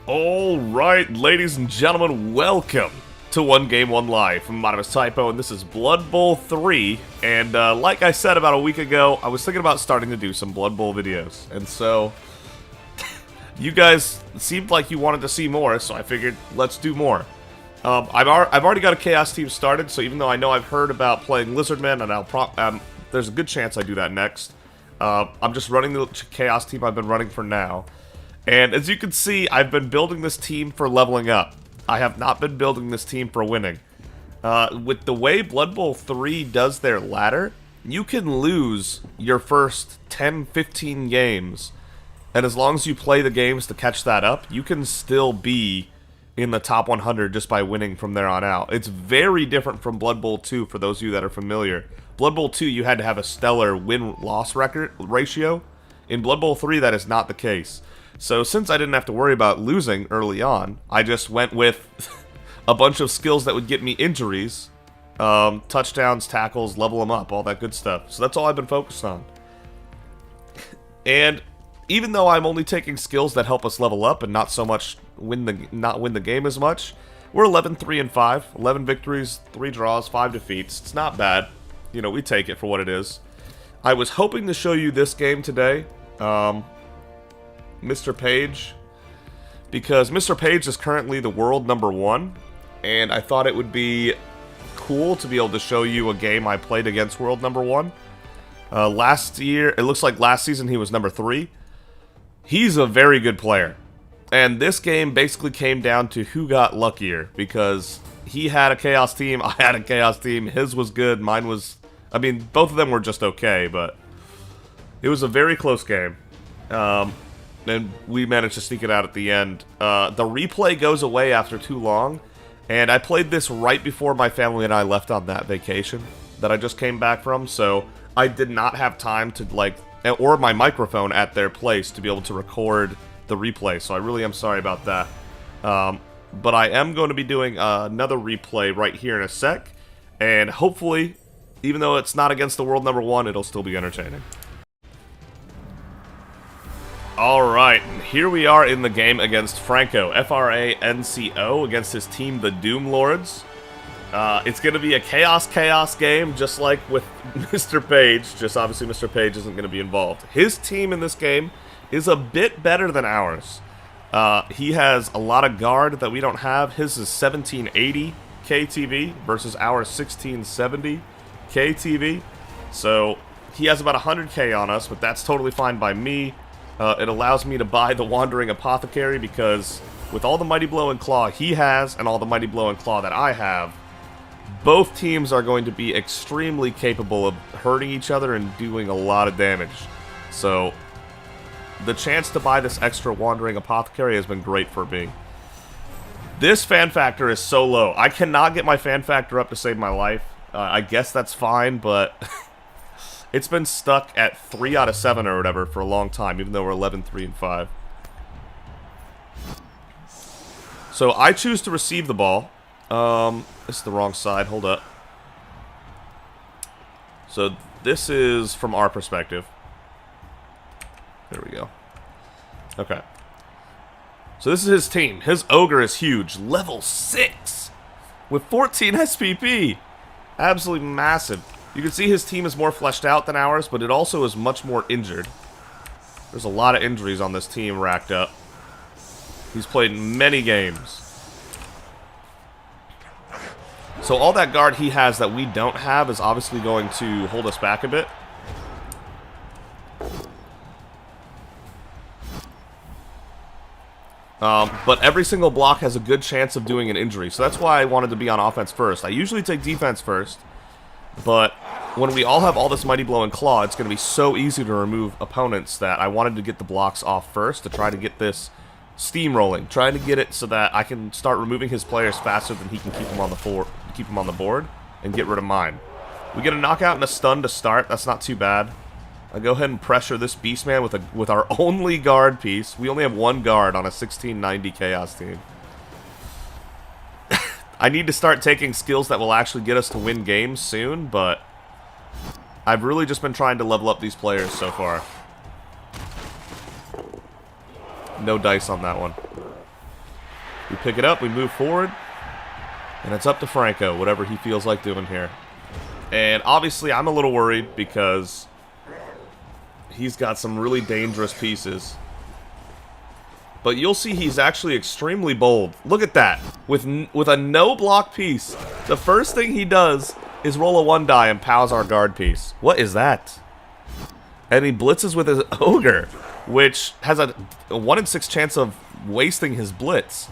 Alright, ladies and gentlemen, welcome to One Game, One Life. My name is Typo, and this is Blood Bowl 3. And like I said about a week ago, I was thinking about starting to do some Blood Bowl videos. And so, you guys seemed like you wanted to see more, so I figured, let's do more. I've already got a Chaos team started, so even though I know I've heard about playing Lizardmen, and there's a good chance I do that next. I'm just running the Chaos team I've been running for now. And as you can see, I've been building this team for leveling up. I have not been building this team for winning. With the way Blood Bowl 3 does their ladder, you can lose your first 10-15 games. And as long as you play the games to catch that up, you can still be in the top 100 just by winning from there on out. It's very different from Blood Bowl 2 for those of you that are familiar. Blood Bowl 2, you had to have a stellar win-loss ratio. In Blood Bowl 3, that is not the case. So since I didn't have to worry about losing early on, I just went with a bunch of skills that would get me injuries, touchdowns, tackles, level them up, all that good stuff. So that's all I've been focused on. And even though I'm only taking skills that help us level up and not so much not win the game as much, we're 11-3-5, 11 victories, 3 draws, 5 defeats. It's not bad. You know, we take it for what it is. I was hoping to show you this game today. Mr. Page, because Mr. Page is currently the world #1, and I thought it would be cool to be able to show you a game I played against world #1. Last year, it looks like last season he was #3. He's a very good player, and this game basically came down to who got luckier, because he had a Chaos team, I had a Chaos team, his was good, mine was, I mean, both of them were just okay, but it was a very close game. And we managed to sneak it out at the end. The replay goes away after too long, and I played this right before my family and I left on that vacation that I just came back from, so I did not have time to, like, or my microphone at their place to be able to record the replay, so I really am sorry about that. But I am going to be doing another replay right here in a sec, and hopefully, even though it's not against the world #1, it'll still be entertaining. Alright, here we are in the game against Franco, F-R-A-N-C-O, against his team, the Doom Lords. It's going to be a chaos game, just like with Mr. Page, just obviously Mr. Page isn't going to be involved. His team in this game is a bit better than ours. He has a lot of guard that we don't have. His is 1780 KTV versus our 1670 KTV. So he has about 100k on us, but that's totally fine by me. It allows me to buy the Wandering Apothecary, because with all the Mighty Blow and Claw he has, and all the Mighty Blow and Claw that I have, both teams are going to be extremely capable of hurting each other and doing a lot of damage. So, the chance to buy this extra Wandering Apothecary has been great for me. This fan factor is so low. I cannot get my fan factor up to save my life. I guess that's fine, but it's been stuck at 3 out of 7 or whatever for a long time, even though we're 11-3-5. So I choose to receive the ball. This is the wrong side. Hold up. So this is from our perspective. There we go. Okay. So this is his team. His Ogre is huge. Level 6! With 14 SPP! Absolutely massive. You can see his team is more fleshed out than ours, but it also is much more injured. There's a lot of injuries on this team racked up. He's played many games. So all that guard he has that we don't have is obviously going to hold us back a bit. But every single block has a good chance of doing an injury, so that's why I wanted to be on offense first. I usually take defense first, but when we all have all this Mighty Blow and Claw, it's going to be so easy to remove opponents that I wanted to get the blocks off first to try to get this steamrolling. Trying to get it so that I can start removing his players faster than he can keep them on the board and get rid of mine. We get a knockout and a stun to start. That's not too bad. I go ahead and pressure this Beastman with our only guard piece. We only have one guard on a 1690 Chaos team. I need to start taking skills that will actually get us to win games soon, but I've really just been trying to level up these players so far. No dice on that one. We pick it up, we move forward, and it's up to Franco, whatever he feels like doing here. And obviously, I'm a little worried because he's got some really dangerous pieces. But you'll see he's actually extremely bold. Look at that. With a no-block piece, the first thing he does is roll a 1 die and pows our guard piece. What is that? And he blitzes with his Ogre, which has a 1 in 6 chance of wasting his blitz.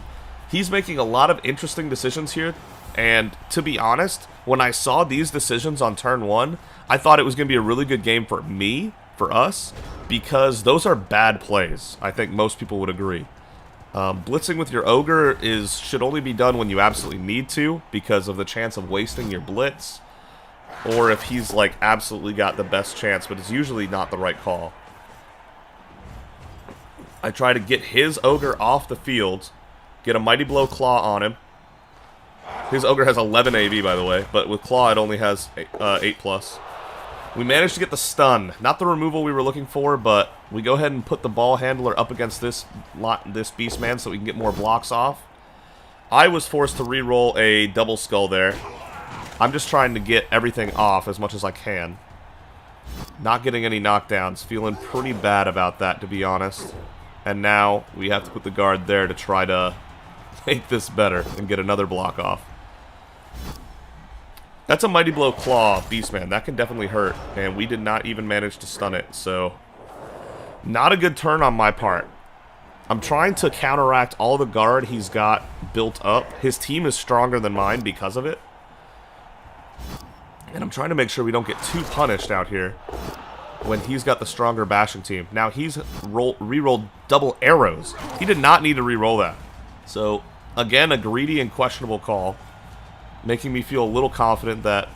He's making a lot of interesting decisions here. And to be honest, when I saw these decisions on turn 1, I thought it was going to be a really good game for me, for us, because those are bad plays. I think most people would agree. Blitzing with your Ogre should only be done when you absolutely need to, because of the chance of wasting your blitz, or if he's like absolutely got the best chance, but it's usually not the right call. I try to get his Ogre off the field, get a Mighty Blow Claw on him. His Ogre has 11 AV, by the way, but with Claw it only has 8+. We managed to get the stun. Not the removal we were looking for, but we go ahead and put the ball handler up against this Beastman so we can get more blocks off. I was forced to re-roll a double skull there. I'm just trying to get everything off as much as I can. Not getting any knockdowns. Feeling pretty bad about that, to be honest. And now we have to put the guard there to try to make this better and get another block off. That's a Mighty Blow Claw, Beastman. That can definitely hurt, and we did not even manage to stun it, so not a good turn on my part. I'm trying to counteract all the guard he's got built up. His team is stronger than mine because of it. And I'm trying to make sure we don't get too punished out here when he's got the stronger bashing team. Now, he's re-rolled double arrows. He did not need to re-roll that. So, again, a greedy and questionable call, making me feel a little confident that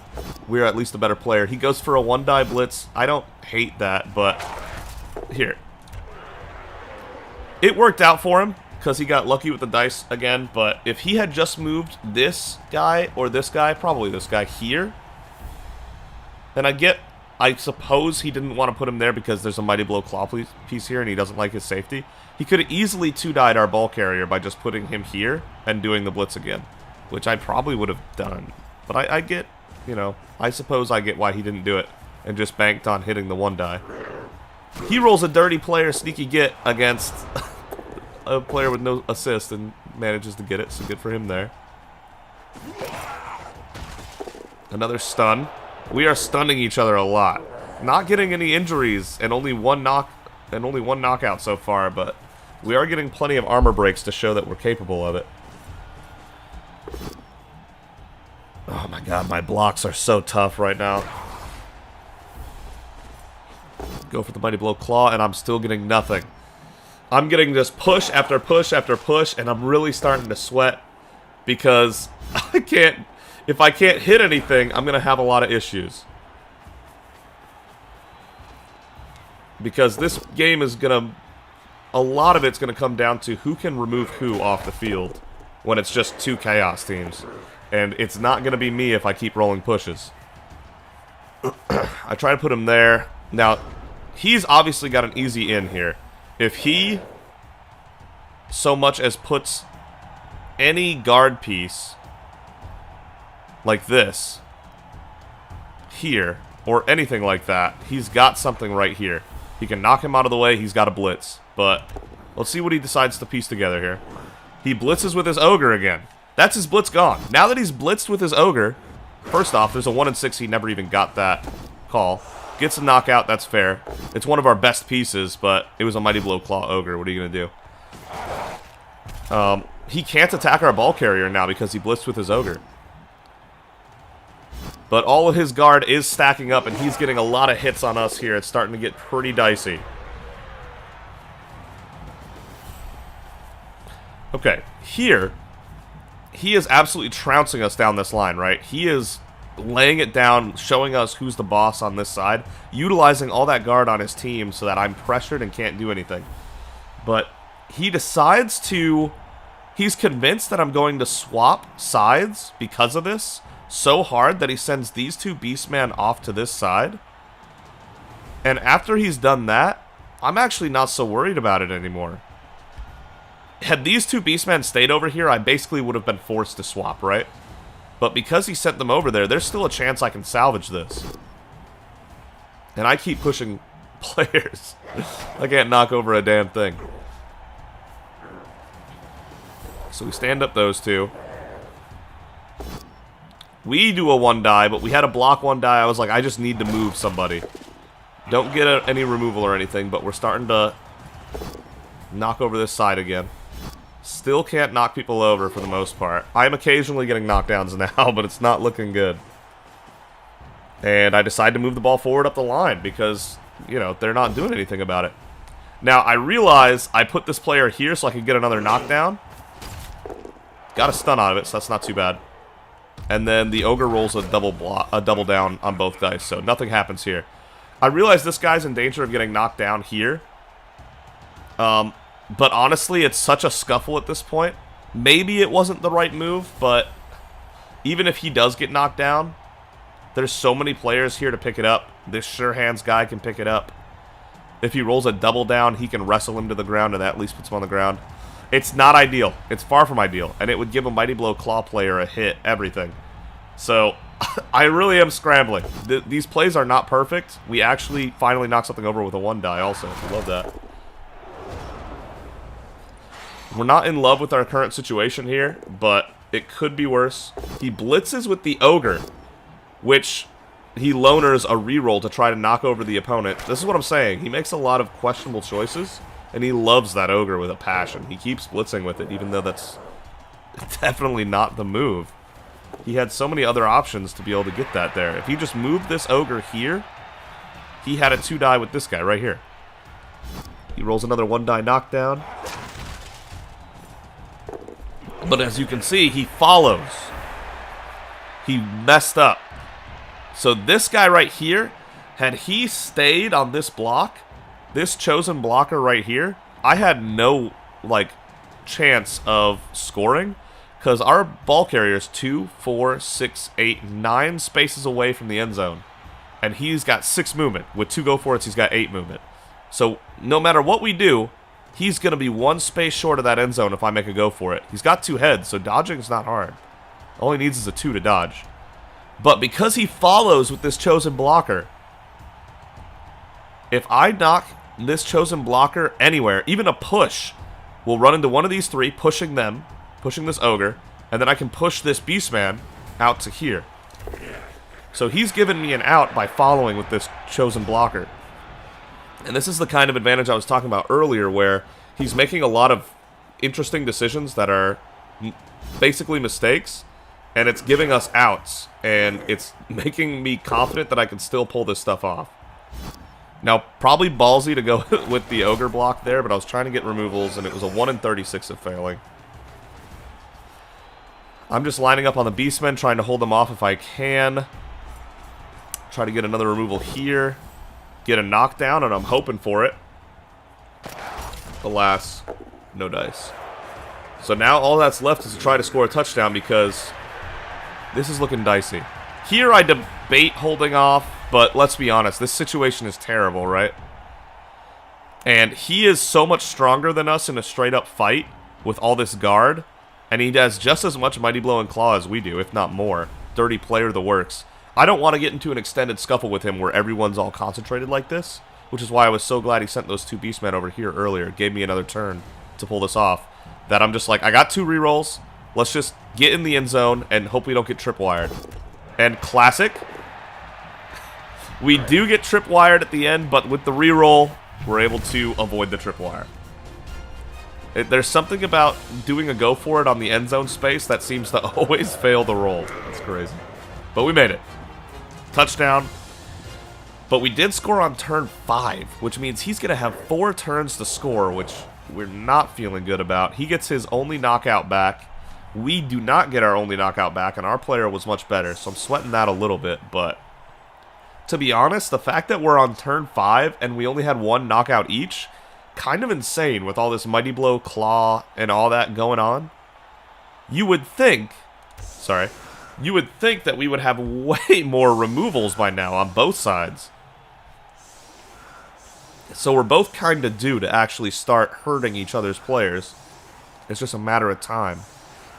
we're at least a better player. He goes for a 1-die blitz. I don't hate that, but here. It worked out for him because he got lucky with the dice again, but if he had just moved this guy or this guy, probably this guy here, then I suppose he didn't want to put him there because there's a Mighty Blow Claw piece here and he doesn't like his safety. He could have easily 2-died our ball carrier by just putting him here and doing the blitz again, which I probably would have done. But I get, you know, I suppose I get why he didn't do it and just banked on hitting the 1-die. He rolls a dirty player sneaky get against a player with no assist and manages to get it, so good for him there. Another stun. We are stunning each other a lot. Not getting any injuries and only one knockout so far, but we are getting plenty of armor breaks to show that we're capable of it. Oh my god, my blocks are so tough right now. Go for the Mighty Blow Claw, and I'm still getting nothing. I'm getting just push after push after push, and I'm really starting to sweat because if I can't hit anything, I'm going to have a lot of issues. Because this game is going to, a lot of it's going to come down to who can remove who off the field when it's just 2 Chaos teams. And it's not going to be me if I keep rolling pushes. I try to put him there. Now, he's obviously got an easy in here. If he so much as puts any guard piece like this here, or anything like that, he's got something right here. He can knock him out of the way, he's got a blitz. But let's see what he decides to piece together here. He blitzes with his Ogre again. That's his blitz gone. Now that he's blitzed with his Ogre, first off, there's a 1 in 6, he never even got that call. Gets a knockout, that's fair. It's one of our best pieces, but it was a Mighty Blow Claw Ogre. What are you going to do? He can't attack our ball carrier now because he blitzed with his Ogre. But all of his guard is stacking up, and he's getting a lot of hits on us here. It's starting to get pretty dicey. Okay, here, he is absolutely trouncing us down this line, right? He is laying it down, showing us who's the boss on this side, utilizing all that guard on his team so that I'm pressured and can't do anything. But he decides to... He's convinced that I'm going to swap sides because of this so hard that he sends these 2 Beastmen off to this side. And after he's done that, I'm actually not so worried about it anymore. Had these two Beastmen stayed over here, I basically would have been forced to swap, right? But because he sent them over there, there's still a chance I can salvage this. And I keep pushing players. I can't knock over a damn thing. So we stand up those two. We do a 1-die, but we had a block 1-die. I was like, I just need to move somebody. Don't get any removal or anything, but we're starting to knock over this side again. Still can't knock people over for the most part. I'm occasionally getting knockdowns now, but it's not looking good. And I decide to move the ball forward up the line because, you know, they're not doing anything about it. Now, I realize I put this player here so I can get another knockdown. Got a stun out of it, so that's not too bad. And then the ogre rolls a double down on both dice, so nothing happens here. I realize this guy's in danger of getting knocked down here. But honestly, it's such a scuffle at this point. Maybe it wasn't the right move, but even if he does get knocked down, there's so many players here to pick it up. This sure hands guy can pick it up. If he rolls a double down, he can wrestle him to the ground, and that at least puts him on the ground. It's not ideal. It's far from ideal. And it would give a Mighty Blow Claw player a hit, everything. So, I really am scrambling. These plays are not perfect. We actually finally knocked something over with a 1-die also. I love that. We're not in love with our current situation here, but it could be worse. He blitzes with the ogre, which he loners a reroll to try to knock over the opponent. This is what I'm saying. He makes a lot of questionable choices. And he loves that ogre with a passion. He keeps blitzing with it, even though that's definitely not the move. He had so many other options to be able to get that there. If he just moved this ogre here, he had a 2-die with this guy right here. He rolls another 1-die knockdown. But as you can see, he follows. He messed up. So this guy right here, had he stayed on this block, this chosen blocker right here, I had no, like, chance of scoring. Because our ball carrier is 2, 4, 6, 8, 9 spaces away from the end zone. And he's got 6 movement. With 2 go-for-its, he's got 8 movement. So, no matter what we do, he's going to be 1 space short of that end zone if I make a go for it. He's got 2 heads, so dodging is not hard. All he needs is a 2 to dodge. But because he follows with this chosen blocker, if I knock this chosen blocker anywhere, even a push, will run into one of these 3, pushing them, pushing this ogre, and then I can push this beastman out to here. So he's given me an out by following with this chosen blocker. And this is the kind of advantage I was talking about earlier, where he's making a lot of interesting decisions that are basically mistakes, and it's giving us outs, and it's making me confident that I can still pull this stuff off. Now, probably ballsy to go with the ogre block there, but I was trying to get removals, and it was a 1 in 36 of failing. I'm just lining up on the beastmen, trying to hold them off if I can. Try to get another removal here. Get a knockdown, and I'm hoping for it. Alas, no dice. So now all that's left is to try to score a touchdown, because this is looking dicey. Here I debate holding off, but let's be honest, this situation is terrible, right? And he is so much stronger than us in a straight-up fight with all this guard, and he has just as much Mighty Blow and Claw as we do, if not more. Dirty player the works. I don't want to get into an extended scuffle with him where everyone's all concentrated like this, which is why I was so glad he sent those 2 Beastmen over here earlier. It gave me another turn to pull this off. That I'm just like, I got 2 rerolls. Let's just get in the end zone and hope we don't get tripwired. And classic. We do get tripwired at the end, but with the reroll, we're able to avoid the tripwire. There's something about doing a go for it on the end zone space that seems to always fail the roll. That's crazy. But we made it. Touchdown. But we did score on turn 5, which means he's going to have 4 turns to score, which we're not feeling good about. He gets his only knockout back. We do not get our only knockout back, and our player was much better, so I'm sweating that a little bit. But to be honest, the fact that we're on turn 5 and we only had 1 knockout each, kind of insane with all this Mighty Blow, Claw, and all that going on. You would think, you would think that we would have way more removals by now on both sides. So we're both kind of due to actually start hurting each other's players. It's just a matter of time.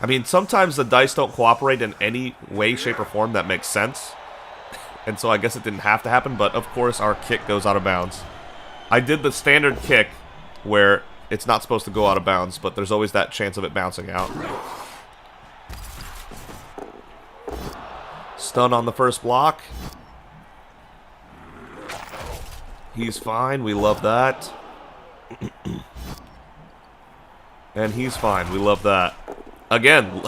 I mean, sometimes the dice don't cooperate in any way, shape, or form that makes sense. And so I guess it didn't have to happen, but of course our kick goes out of bounds. I did the standard kick where it's not supposed to go out of bounds, but there's always that chance of it bouncing out. Stun on the first block. He's fine. We love that. And he's fine. We love that. Again,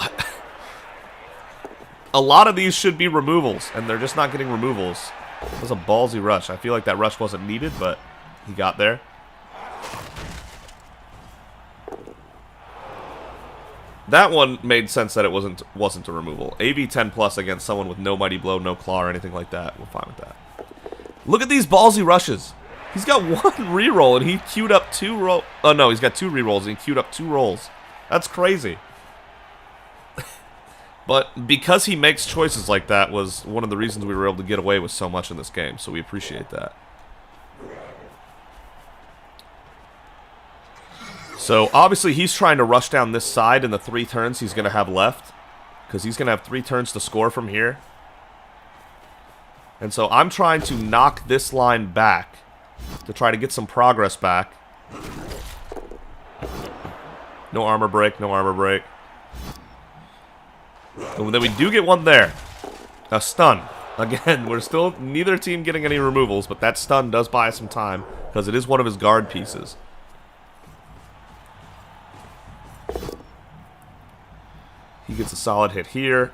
a lot of these should be removals, and they're just not getting removals. It was a ballsy rush. I feel like that rush wasn't needed, but he got there. That one made sense that it wasn't a removal. AV 10 plus against someone with no Mighty Blow, no Claw, or anything like that. We're fine with that. Look at these ballsy rushes. He's got one reroll, and he queued up 2 roll. Oh, no, he's got 2 rerolls, and he queued up 2 rolls. That's crazy. But because he makes choices like that was one of the reasons we were able to get away with so much in this game, so we appreciate that. So, obviously, he's trying to rush down this side in the 3 turns he's going to have left, because he's going to have 3 turns to score from here. And so I'm trying to knock this line back to try to get some progress back. No armor break, no armor break. And then we do get one there. A stun. Again, we're still neither team getting any removals, but that stun does buy us some time because it is one of his guard pieces. He gets a solid hit here.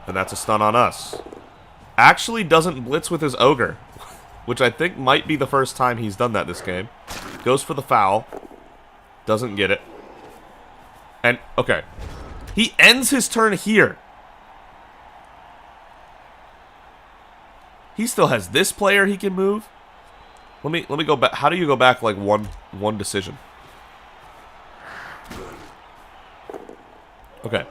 And that's a stun on us. Actually doesn't blitz with his ogre, which I think might be the first time he's done that this game. Goes for the foul. Doesn't get it. And, okay. He ends his turn here. He still has this player he can move. Let me go back. How do you go back like one decision? Okay.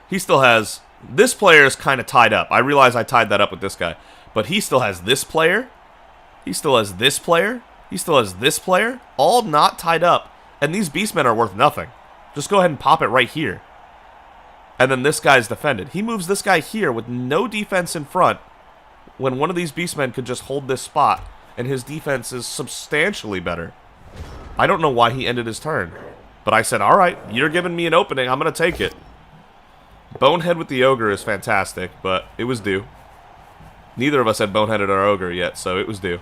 He still has... This player is kind of tied up. I realize I tied that up with this guy. But he still has this player. He still has this player. He still has this player. All not tied up. And these beastmen are worth nothing. Just go ahead and pop it right here. And then this guy's defended. He moves this guy here with no defense in front when one of these beastmen could just hold this spot. And his defense is substantially better. I don't know why he ended his turn. But I said, alright, you're giving me an opening. I'm going to take it. Bonehead with the ogre is fantastic, but it was due. Neither of us had boneheaded our ogre yet, so it was due.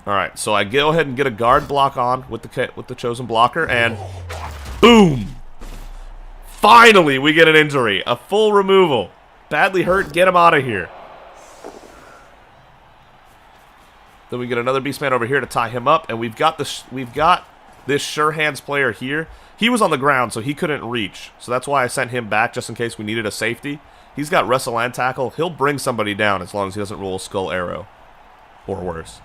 Alright, so I go ahead and get a guard block on with the chosen blocker, and boom! Finally, we get an injury. A full removal. Badly hurt, get him out of here. Then we get another beastman over here to tie him up, and we've got this sure hands player here. He was on the ground, so he couldn't reach. So that's why I sent him back, just in case we needed a safety. He's got wrestle and tackle. He'll bring somebody down as long as he doesn't roll a skull arrow. Or worse.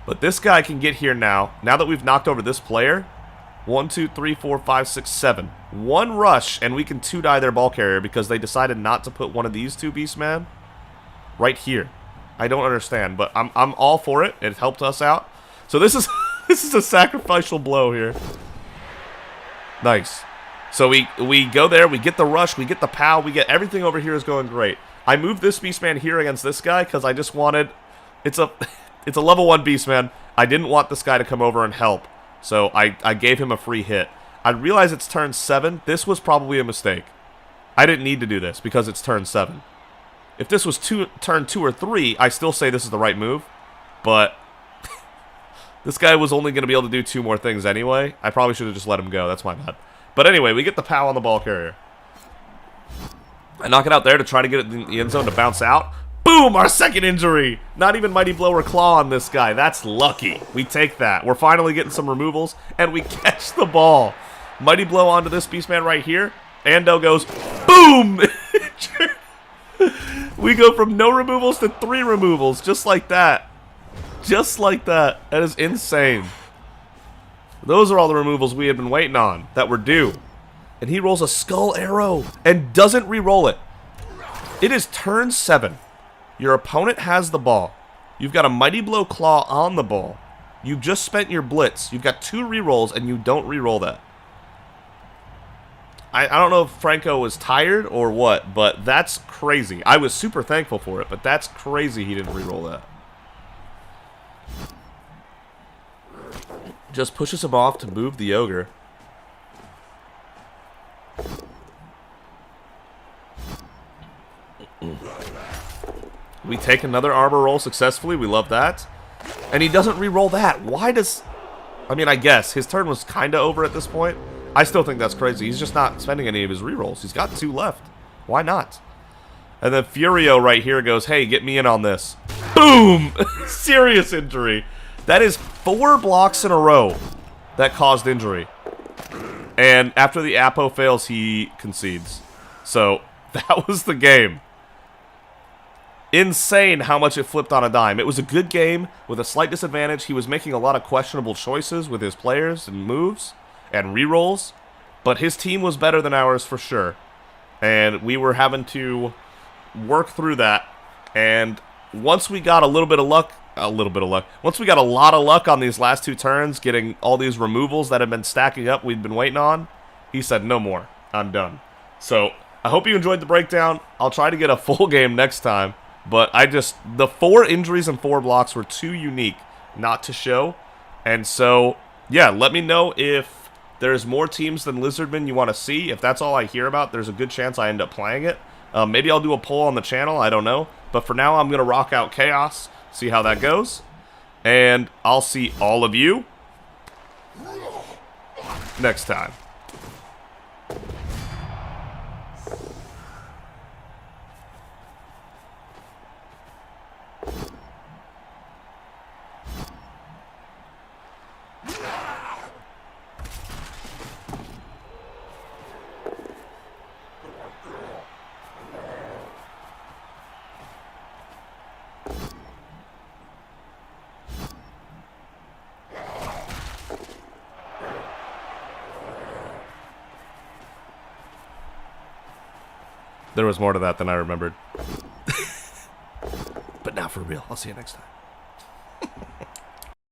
But this guy can get here now. Now that we've knocked over this player. 1, 2, 3, 4, 5, 6, 7. One rush, and we can 2-die their ball carrier because they decided not to put one of these 2 beastmen right here. I don't understand, but I'm all for it. It helped us out. So this is this is a sacrificial blow here. Nice. So we go there, we get the rush, we get the POW, we get everything over here is going great. I moved this beastman here against this guy because I just wanted... It's a level 1 beastman. I didn't want this guy to come over and help. So I gave him a free hit. I realize it's turn 7. This was probably a mistake. I didn't need to do this because it's turn 7. If this was turn 2 or 3, I still say this is the right move. But this guy was only going to be able to do 2 more things anyway. I probably should have just let him go. That's my bad. But anyway, we get the POW on the ball carrier. I knock it out there to try to get it in the end zone to bounce out. Boom! Our second injury! Not even Mighty Blow or Claw on this guy. That's lucky. We take that. We're finally getting some removals, and we catch the ball. Mighty Blow onto this beastman right here. Ando goes, boom! We go from no removals to 3 removals, just like that. Just like that. That is insane. Those are all the removals we had been waiting on, that were due. And he rolls a skull arrow, and doesn't re-roll it. It is turn 7. Your opponent has the ball. You've got a Mighty Blow Claw on the ball. You just spent your blitz. You've got 2 rerolls, and you don't reroll that. I don't know if Franco was tired or what, but that's crazy. I was super thankful for it, but that's crazy he didn't reroll that. Just pushes him off to move the ogre. We take another armor roll successfully. We love that. And he doesn't re-roll that. Why does... I mean, I guess his turn was kind of over at this point. I still think that's crazy. He's just not spending any of his re-rolls. He's got 2 left. Why not? And then Furio right here goes, hey, get me in on this. Boom! Serious injury. That is 4 blocks in a row that caused injury. And after the Apo fails, he concedes. So, that was the game. Insane how much it flipped on a dime. It was a good game with a slight disadvantage. He was making a lot of questionable choices with his players and moves and rerolls, but his team was better than ours for sure. And we were having to work through that. And once we got a little bit of luck, once we got a lot of luck on these last 2 turns, getting all these removals that had been stacking up we'd been waiting on, he said, no more. I'm done. So, I hope you enjoyed the breakdown. I'll try to get a full game next time. But the 4 injuries and 4 blocks were too unique not to show. And so, yeah, let me know if there's more teams than Lizardman you want to see. If that's all I hear about, there's a good chance I end up playing it. Maybe I'll do a poll on the channel, I don't know. But for now, I'm going to rock out Chaos, see how that goes. And I'll see all of you next time. There was more to that than I remembered. But now for real. I'll see you next time.